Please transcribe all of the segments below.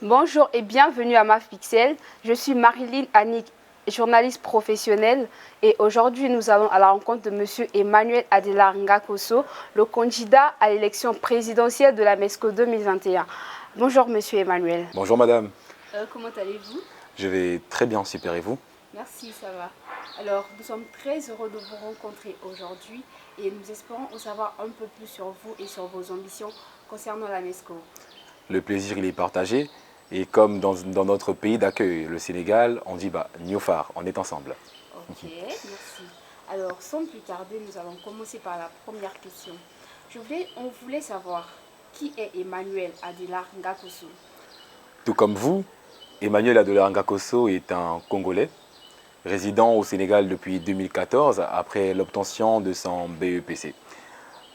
Bonjour et bienvenue à MAFPIXEL. Je suis Marilyn Annick, journaliste professionnelle, et aujourd'hui nous allons à la rencontre de M. Emmanuel Adelar Ngakoso, le candidat à l'élection présidentielle de la MESCO 2021. Bonjour M. Emmanuel. Bonjour madame. Comment allez-vous? Je vais très bien, super, et vous? Merci, ça va. Alors, nous sommes très heureux de vous rencontrer aujourd'hui et nous espérons en savoir un peu plus sur vous et sur vos ambitions concernant la MESCO. Le plaisir, il est partagé. Et comme dans notre pays d'accueil, le Sénégal, on dit Niofar, on est ensemble. Ok, merci. Alors, sans plus tarder, nous allons commencer par la première question. On voulait savoir qui est Emmanuel Adelar Ngakoso. Tout comme vous, Emmanuel Adelar Ngakoso est un Congolais, résident au Sénégal depuis 2014 après l'obtention de son BEPC.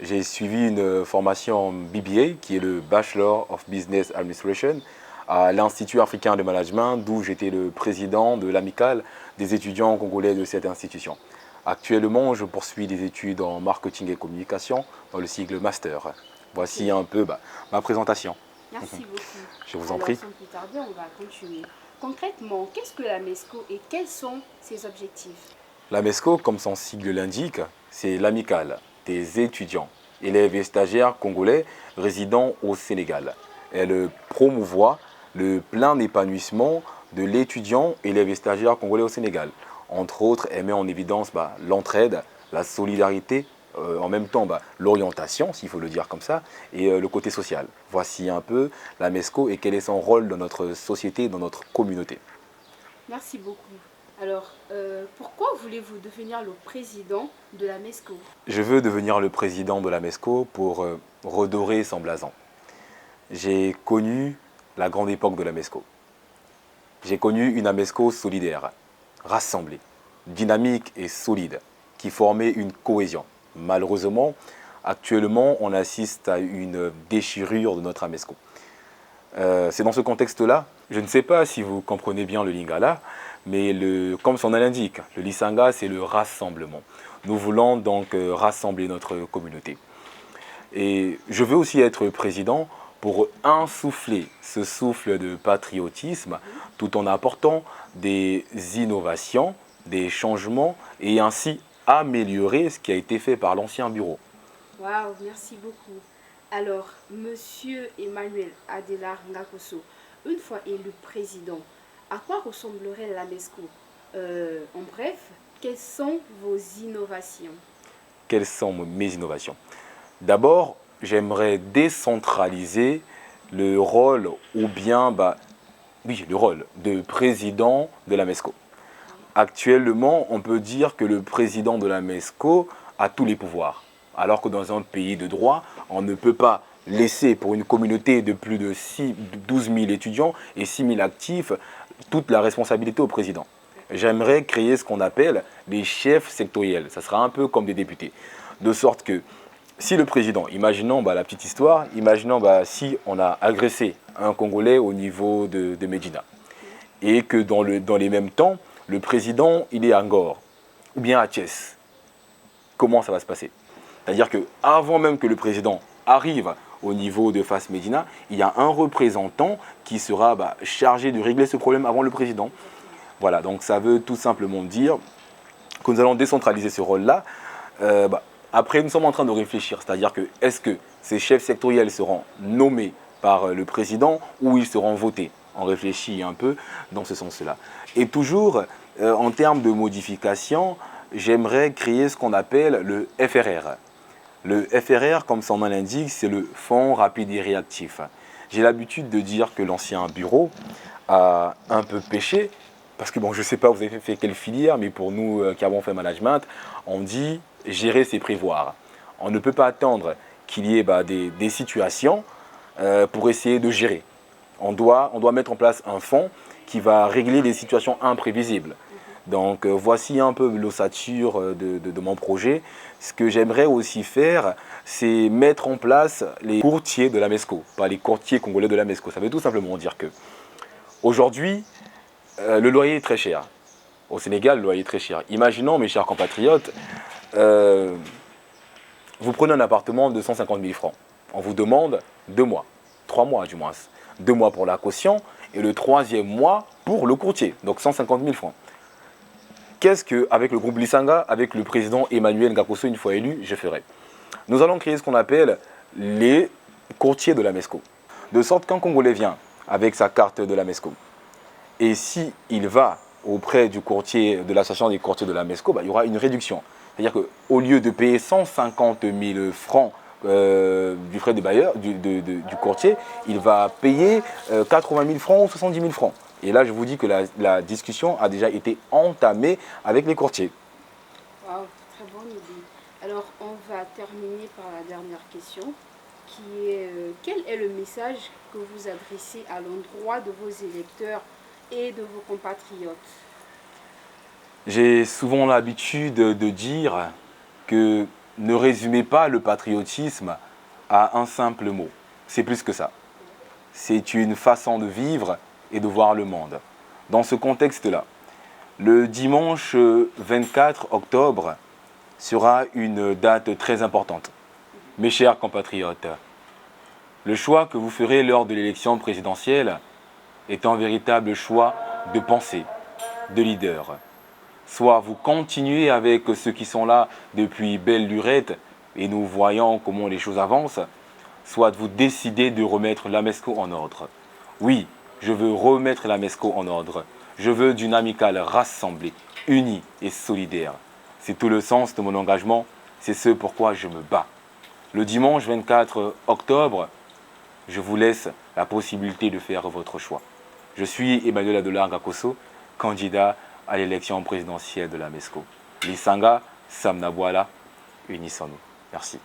J'ai suivi une formation BBA qui est le Bachelor of Business Administration à l'Institut africain de management, d'où j'étais le président de l'amicale des étudiants congolais de cette institution. Actuellement, je poursuis des études en marketing et communication dans le cycle master. Voici un peu ma présentation. Merci beaucoup. Je vous en prie. Sans plus tarder, on va continuer. Concrètement, qu'est-ce que la MESCO et quels sont ses objectifs? La MESCO, comme son sigle l'indique, c'est l'amicale des étudiants, élèves et stagiaires congolais résidant au Sénégal. Elle promouvoit le plein épanouissement de l'étudiant, élève et stagiaire congolais au Sénégal. Entre autres, elle met en évidence l'entraide, la solidarité, en même temps l'orientation, s'il faut le dire comme ça, et le côté social. Voici un peu la MESCO et quel est son rôle dans notre société, dans notre communauté. Merci beaucoup. Alors, pourquoi voulez-vous devenir le président de la MESCO? Je veux devenir le président de la MESCO pour redorer son blason. J'ai connu la grande époque de la MESCO. J'ai connu une AMESCO solidaire, rassemblée, dynamique et solide, qui formait une cohésion. Malheureusement, actuellement, on assiste à une déchirure de notre AMESCO. C'est dans ce contexte-là, je ne sais pas si vous comprenez bien le Lingala, mais comme son nom l'indique, le Lisanga, c'est le rassemblement. Nous voulons donc rassembler notre communauté. Et je veux aussi être président pour insuffler ce souffle de patriotisme tout en apportant des innovations, des changements et ainsi améliorer ce qui a été fait par l'ancien bureau. Waouh, merci beaucoup. Alors, Monsieur Emmanuel Adelar Ngakoso, une fois élu président, à quoi ressemblerait la MESCO? En bref, quelles sont vos innovations? Quelles sont mes innovations? D'abord, j'aimerais décentraliser le rôle ou bien le rôle de président de la MESCO. Actuellement, on peut dire que le président de la MESCO a tous les pouvoirs. Alors que dans un pays de droit, on ne peut pas laisser pour une communauté de plus de 12 000 étudiants et 6 000 actifs toute la responsabilité au président. J'aimerais créer ce qu'on appelle des chefs sectoriels. Ça sera un peu comme des députés. De sorte que si le président, imaginons la petite histoire, imaginons si on a agressé un Congolais au niveau de Médina et que dans les mêmes temps, le président il est à Ngor ou bien à Thiès, comment ça va se passer? C'est-à-dire qu'avant même que le président arrive au niveau de Fass Médina, il y a un représentant qui sera chargé de régler ce problème avant le président. Voilà, donc ça veut tout simplement dire que nous allons décentraliser ce rôle-là. Après, nous sommes en train de réfléchir, c'est-à-dire que est-ce que ces chefs sectoriels seront nommés par le président ou ils seront votés? On réfléchit un peu dans ce sens-là. Et toujours, en termes de modification, j'aimerais créer ce qu'on appelle le FRR. Le FRR, comme son nom l'indique, c'est le Fonds rapide et réactif. J'ai l'habitude de dire que l'ancien bureau a un peu péché, parce que je ne sais pas vous avez fait quelle filière, mais pour nous qui avons fait management, on dit gérer c'est prévoir. On ne peut pas attendre qu'il y ait des situations pour essayer de gérer. On doit mettre en place un fonds qui va régler des situations imprévisibles. Donc voici un peu l'ossature de mon projet. Ce que j'aimerais aussi faire, c'est mettre en place les courtiers de la MESCO, pas les courtiers congolais de la MESCO. Ça veut tout simplement dire que aujourd'hui, le loyer est très cher. Au Sénégal, le loyer est très cher. Imaginons, mes chers compatriotes, vous prenez un appartement de 150 000 francs. On vous demande 2 mois, 3 mois du moins, 2 mois pour la caution et le 3e mois pour le courtier, donc 150 000 francs. Qu'est-ce qu'avec le groupe Lisanga, avec le président Emmanuel Ngakoso, une fois élu, je ferai? Nous allons créer ce qu'on appelle les courtiers de la MESCO. De sorte qu'un Congolais vient avec sa carte de la MESCO, et s'il va auprès du courtier de l'association des courtiers de la MESCO, il y aura une réduction. C'est-à-dire qu'au lieu de payer 150 000 francs du frais de bailleur, du courtier, il va payer 80 000 francs ou 70 000 francs. Et là, je vous dis que la discussion a déjà été entamée avec les courtiers. Wow, très bonne idée. Alors, on va terminer par la dernière question, qui est quel est le message que vous adressez à l'endroit de vos électeurs et de vos compatriotes? J'ai souvent l'habitude de dire que ne résumez pas le patriotisme à un simple mot. C'est plus que ça. C'est une façon de vivre et de voir le monde. Dans ce contexte-là, le dimanche 24 octobre sera une date très importante. Mes chers compatriotes, le choix que vous ferez lors de l'élection présidentielle est un véritable choix de pensée, de leader. Soit vous continuez avec ceux qui sont là depuis belle lurette et nous voyons comment les choses avancent, soit vous décidez de remettre la MESCO en ordre. Oui, je veux remettre la MESCO en ordre. Je veux d'une amicale rassemblée, unie et solidaire. C'est tout le sens de mon engagement, c'est ce pourquoi je me bats. Le dimanche 24 octobre, je vous laisse la possibilité de faire votre choix. Je suis Emmanuel Adelar Ngakoso, candidat à l'élection présidentielle de la MESCO. Lisanga, Samnabwala, unissons-nous. Merci.